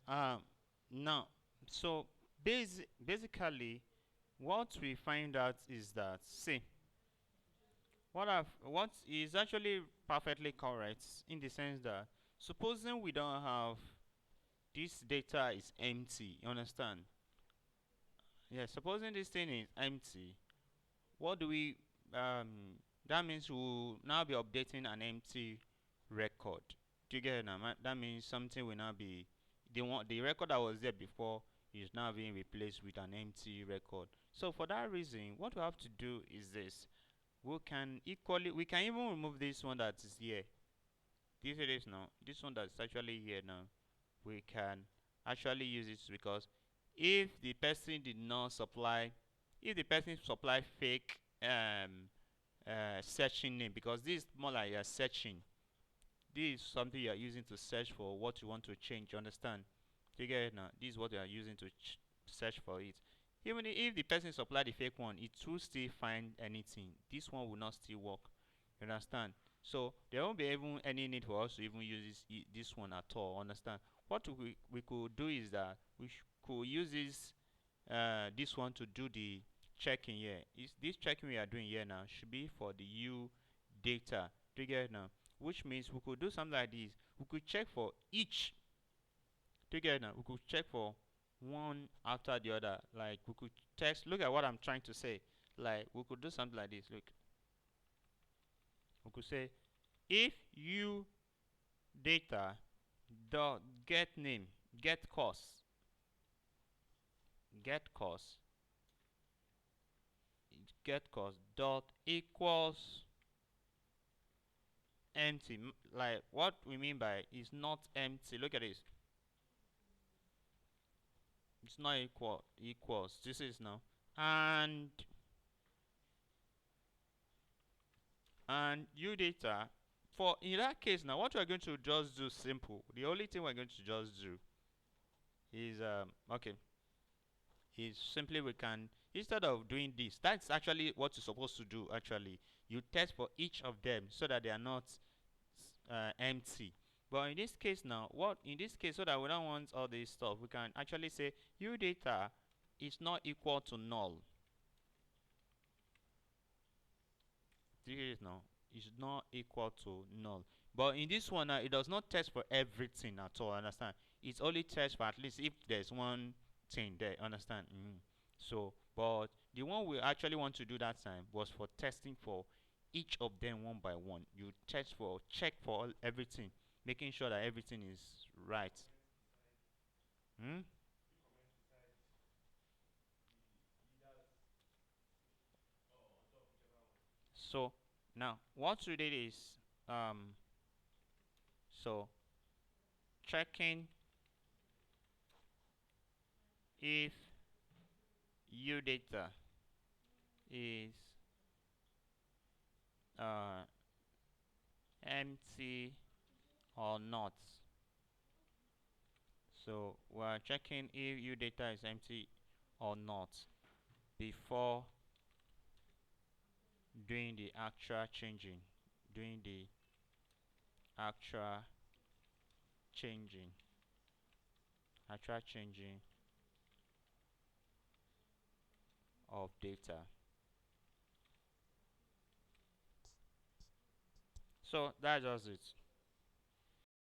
Um, Now, so basically, what we find out is that, see, what is actually perfectly correct in the sense that supposing we don't have this data is empty, you understand? Yeah, supposing this thing is empty, what do we that means we'll now be updating an empty record. Do you get it now? That means something will now be the record that was there before is now being replaced with an empty record. So for that reason, what we have to do is this. We can even remove this one that is here. This it is now. This one that's actually here now. We can actually use it because if the person did not supply, if the person supply fake searching name, because this is more like you're searching. This is something you are using to search for what you want to change. You understand? Do you get it now? This is what you are using to search for it. Even if the person supply the fake one, it will still find anything. This one will not still work. You understand? So there won't be even any need for us to even use this one at all. Understand? What we could do is that we could use this one to do the checking here. Is this checking we are doing here now should be for the U data. Do you get it now? Which means we could do something like this. We could check for each. Do you get it now? We could check for one after the other. Like we could test. Look at what I'm trying to say. Like we could do something like this. Look, we could say if U data dot get name get cost get cost dot equals empty. Like what we mean by is not empty. Look at this. It's not equals. This is now and U data. For in that case now, what we're going to just do simple. The only thing we're going to just do is okay. Is simply we can, instead of doing this, that's actually what you're supposed to do. Actually, you test for each of them so that they are not empty. But in this case now, what in this case, so that we don't want all this stuff, we can actually say U data is not equal to null. This is now is not equal to null. But in this one, it does not test for everything at all. Understand? It's only test for at least if there's one thing there. Understand? So, but the one we actually want to do that time was for testing for each of them one by one. You check for everything, making sure that everything is right. Hmm? So now what we did is so checking if U data is empty or not. So we're checking if U data is empty or not before doing the actual changing. Doing the actual changing. Actual changing of data. So that's just it.